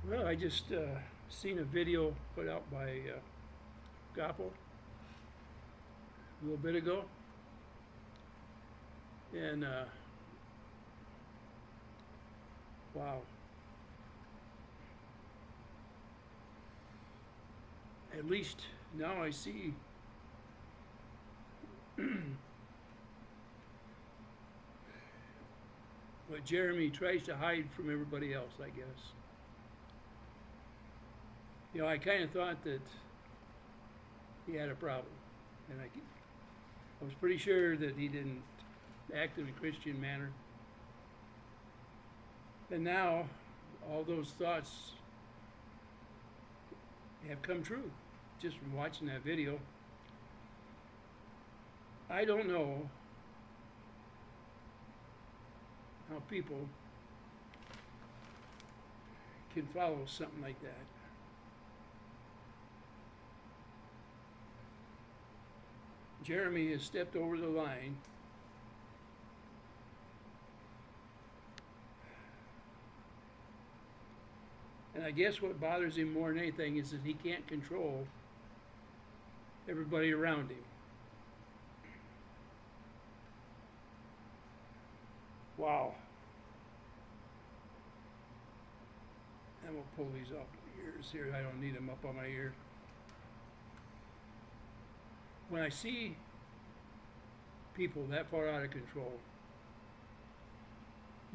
Well, I just seen a video put out by Guapo a little bit ago, and wow, at least now I see what Jeremy tries to hide from everybody else, I guess. You know, I kind of thought that he had a problem, and I was pretty sure that he didn't act in a Christian manner. And now, all those thoughts have come true just from watching that video. I don't know how people can follow something like that. Jeremy has stepped over the line. And I guess what bothers him more than anything is that he can't control everybody around him. Wow. I'm going to pull these off my ears here. I don't need them up on my ear. When I see people that far out of control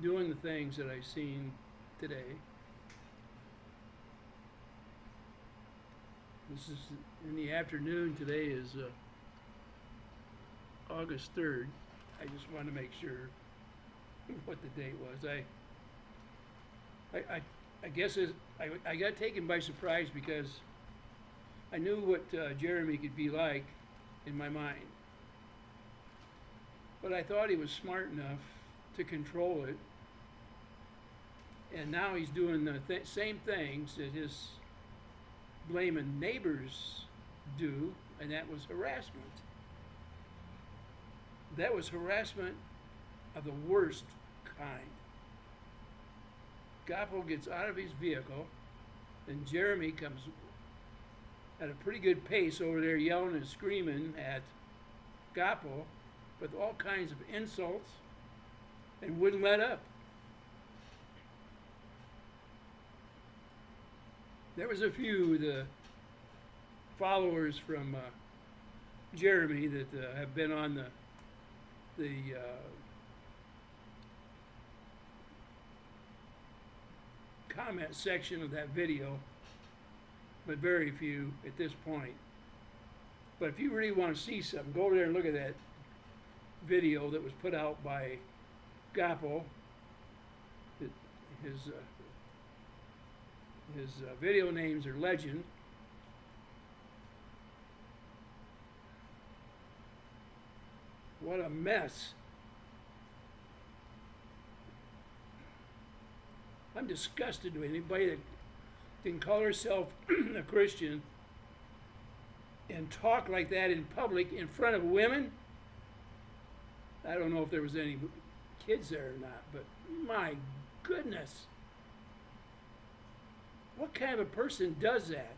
doing the things that I've seen today, this is in the afternoon. Today is August 3rd. I just wanted to make sure what the date was. I guess I got taken by surprise because I knew what Jeremy could be like in my mind. But I thought he was smart enough to control it. And now he's doing the same things that his blaming neighbors do, and that was harassment. That was harassment of the worst kind. Guapo gets out of his vehicle, and Jeremy comes at a pretty good pace over there yelling and screaming at Guapo with all kinds of insults and wouldn't let up. There was a few the followers from Jeremy that have been on the comment section of that video, but very few at this point. But if you really want to see something, go over there and look at that video that was put out by Guapo. His video names are Legend. What a mess. I'm disgusted with anybody that can call herself a Christian and talk like that in public in front of women. I don't know if there was any kids there or not, but my goodness. What kind of a person does that?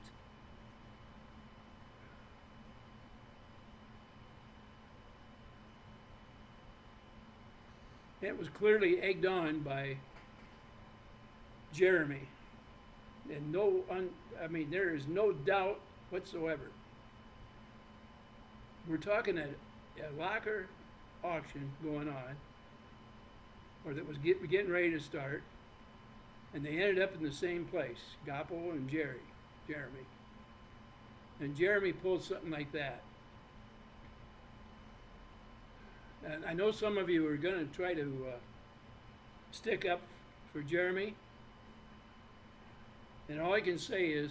It was clearly egged on by Jeremy. And there is no doubt whatsoever. We're talking a locker auction going on, or that was getting ready to start, and they ended up in the same place, Guapo and Jeremy. And Jeremy pulled something like that. And I know some of you are going to try to stick up for Jeremy. And all I can say is,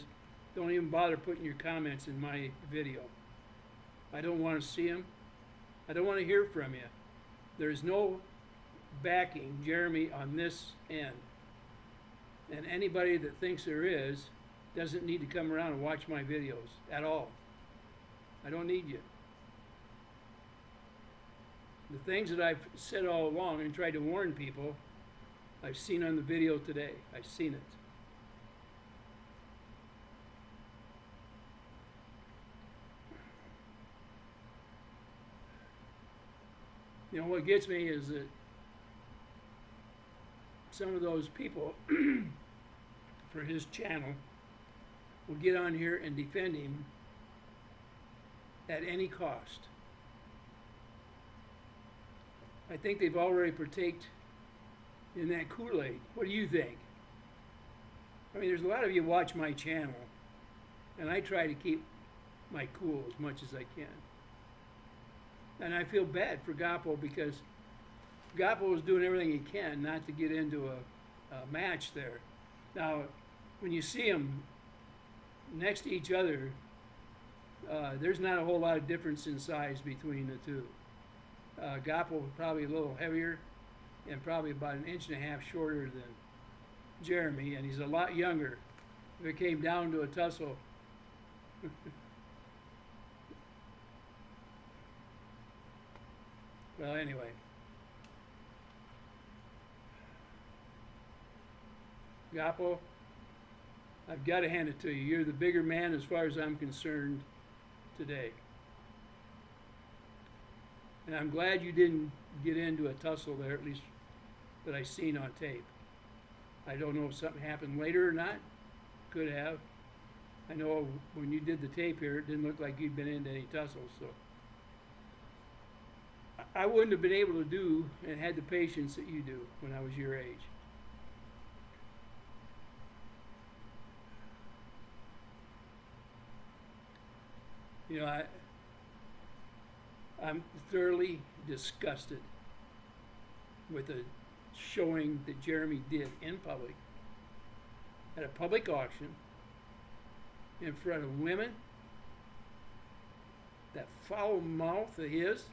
don't even bother putting your comments in my video. I don't want to see them. I don't want to hear from you. There's no backing Jeremy on this end. And anybody that thinks there is doesn't need to come around and watch my videos at all. I don't need you. The things that I've said all along and tried to warn people, I've seen on the video today. I've seen it. You know, what gets me is that some of those people for his channel will get on here and defend him at any cost. I think they've already partaked in that Kool-Aid. What do you think? I mean, there's a lot of you watch my channel, and I try to keep my cool as much as I can. And I feel bad for Guapo because Guapo is doing everything he can not to get into a match there. Now, when you see them next to each other, there's not a whole lot of difference in size between the two. Guapo probably a little heavier and probably about 1.5 inches shorter than Jeremy, and he's a lot younger. If it came down to a tussle, well, anyway. Guapo, I've got to hand it to you. You're the bigger man as far as I'm concerned today. And I'm glad you didn't get into a tussle there, at least that I seen on tape. I don't know if something happened later or not. Could have. I know when you did the tape here, it didn't look like you'd been into any tussles, so. I wouldn't have been able to do and had the patience that you do when I was your age. You know, I'm thoroughly disgusted with the showing that Jeremy did in public, at a public auction, in front of women, that foul mouth of his,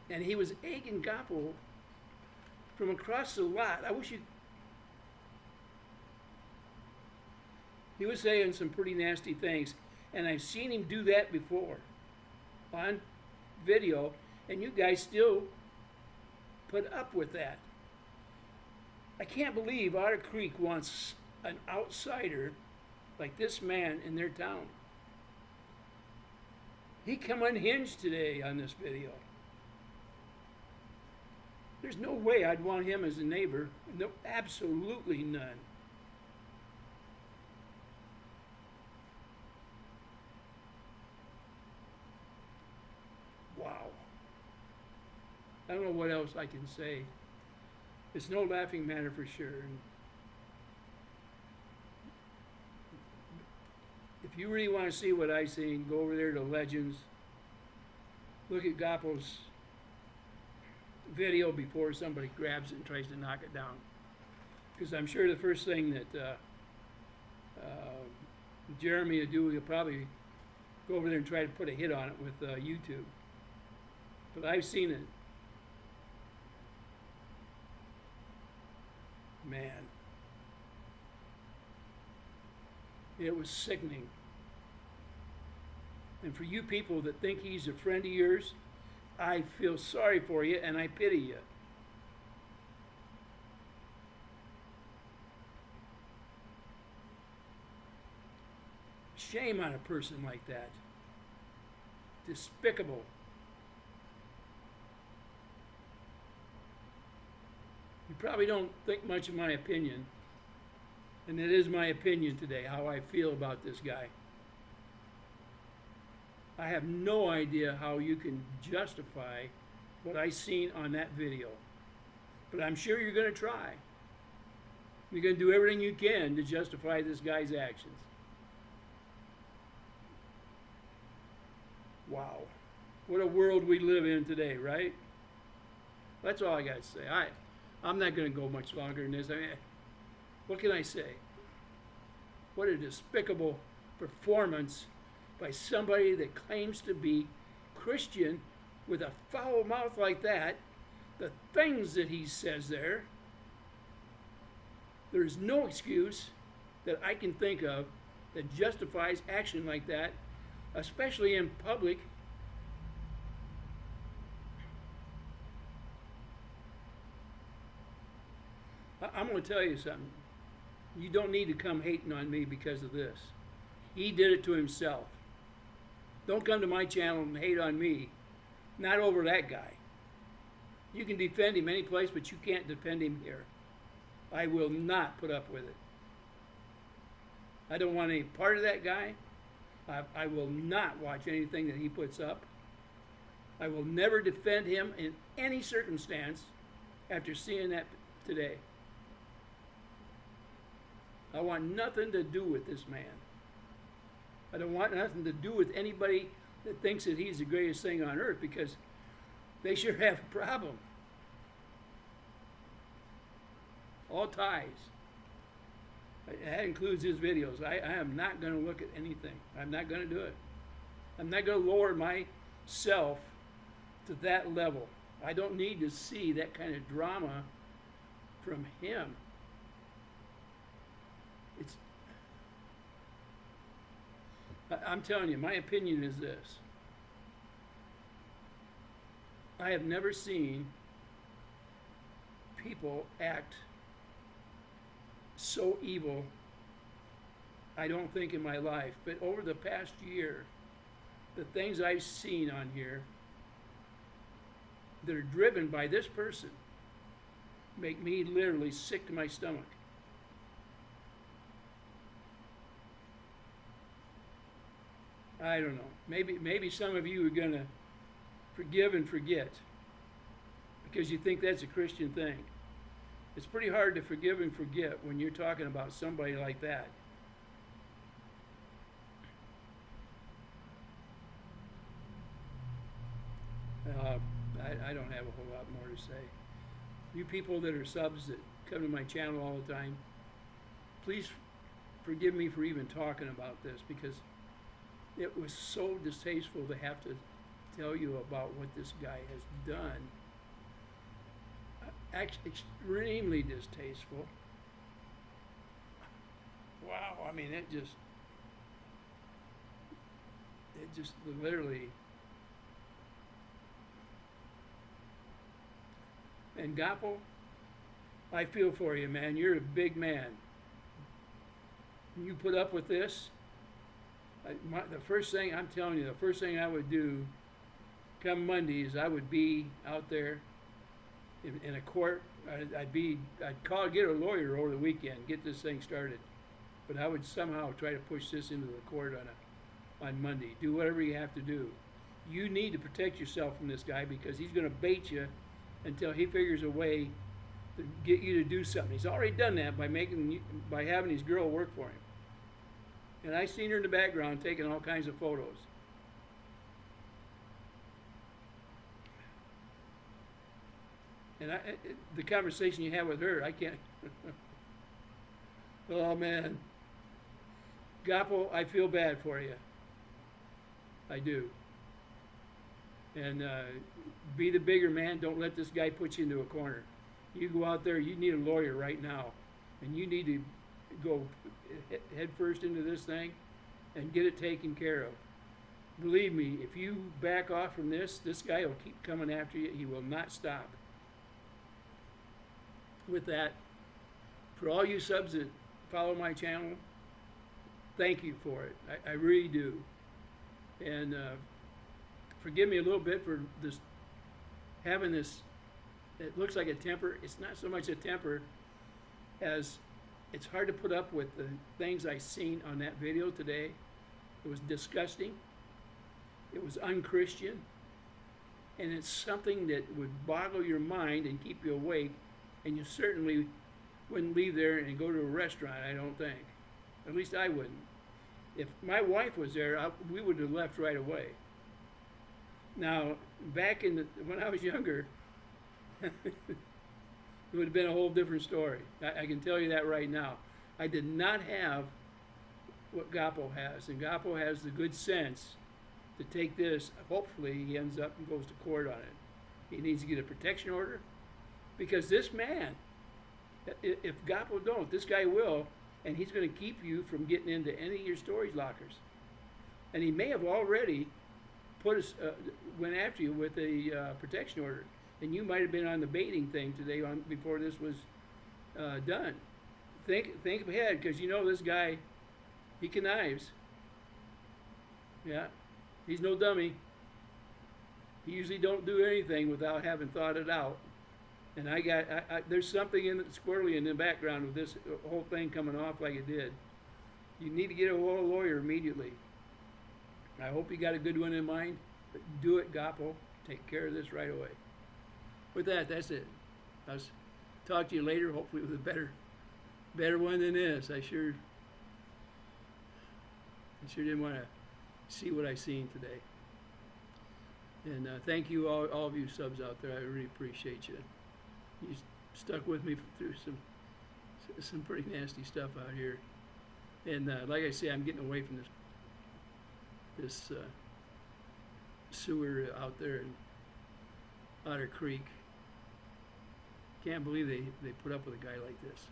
and he was egging Guapo from across the lot. He was saying some pretty nasty things, and I've seen him do that before on video, and you guys still put up with that. I can't believe Otter Creek wants an outsider like this man in their town. He come unhinged today on this video. There's no way I'd want him as a neighbor. No, absolutely none. Wow. I don't know what else I can say. It's no laughing matter for sure. And if you really want to see what I seen, go over there to Legends. Look at Guapo's video before somebody grabs it and tries to knock it down. Because I'm sure the first thing that Jeremy will do, he'll probably go over there and try to put a hit on it with YouTube. But I've seen it. Man. It was sickening. And for you people that think he's a friend of yours, I feel sorry for you and I pity you. Shame on a person like that. Despicable. You probably don't think much of my opinion, and it is my opinion today, how I feel about this guy. I have no idea how you can justify what I seen on that video, but I'm sure you're going to try. You're going to do everything you can to justify this guy's actions. Wow. What a world we live in today, right? That's all I got to say. I'm not going to go much longer than this. I mean, what can I say? What a despicable performance by somebody that claims to be Christian with a foul mouth like that. The things that he says there, there's no excuse that I can think of that justifies action like that, especially in public. I'm going to tell you something. You don't need to come hating on me because of this. He did it to himself. Don't come to my channel and hate on me Not over that guy. You can defend him any place, but you can't defend him here. I will not put up with it. I don't want any part of that guy. I will not watch anything that he puts up. I will never defend him in any circumstance after seeing that today. I want nothing to do with this man. I don't want nothing to do with anybody that thinks that he's the greatest thing on earth, because they sure have a problem. All ties. That includes his videos. I am not going to look at anything. I'm not going to do it. I'm not going to lower myself to that level. I don't need to see that kind of drama from him. I'm telling you, my opinion is this. I have never seen people act so evil, I don't think, in my life. But over the past year, the things I've seen on here that are driven by this person make me literally sick to my stomach. I don't know. Maybe some of you are going to forgive and forget because you think that's a Christian thing. It's pretty hard to forgive and forget when you're talking about somebody like that. I don't have a whole lot more to say. You people that are subs that come to my channel all the time, please forgive me for even talking about this, because it was so distasteful to have to tell you about what this guy has done. Extremely distasteful. Wow, I mean, it just literally. And Guapo, I feel for you, man. You're a big man. You put up with this. The first thing, I'm telling you, the first thing I would do come Monday is I would be out there in a court. I'd get a lawyer over the weekend, get this thing started. But I would somehow try to push this into the court on Monday. Do whatever you have to do. You need to protect yourself from this guy, because he's going to bait you until he figures a way to get you to do something. He's already done that by having his girl work for him. And I seen her in the background taking all kinds of photos. And the conversation you have with her, I can't. Oh, man. Guapo, I feel bad for you. I do. And be the bigger man. Don't let this guy put you into a corner. You go out there, you need a lawyer right now. And you need to go head first into this thing and get it taken care of. Believe me, if you back off from this guy will keep coming after you. He will not stop. With that, for all you subs that follow my channel, thank you for it. I really do. And forgive me a little bit for this, having this, it looks like a temper. It's not so much a temper as it's hard to put up with the things I seen on that video today. It was disgusting. It was unchristian. And it's something that would boggle your mind and keep you awake. And you certainly wouldn't leave there and go to a restaurant, I don't think. At least I wouldn't. If my wife was there, we would have left right away. Now, back when I was younger, it would have been a whole different story. I can tell you that right now. I did not have what Guapo has, and Guapo has the good sense to take this. Hopefully, he ends up and goes to court on it. He needs to get a protection order, because this man, if Guapo don't, this guy will, and he's going to keep you from getting into any of your storage lockers. And he may have already went after you with a protection order. And you might have been on the baiting thing today before this was done. Think ahead, because you know this guy, he connives. Yeah, he's no dummy. He usually don't do anything without having thought it out. And there's something squirrely in the background with this whole thing coming off like it did. You need to get a lawyer immediately. I hope you got a good one in mind, but do it, Guapo. Take care of this right away. With that, that's it. I'll talk to you later, hopefully with a better one than this. I sure didn't want to see what I seen today. And thank you, all of you subs out there. I really appreciate you. You stuck with me through some pretty nasty stuff out here. And like I say, I'm getting away from this sewer out there in Otter Creek. Can't believe they put up with a guy like this.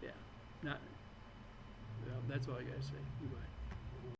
Yeah, well, that's all I gotta say. Goodbye.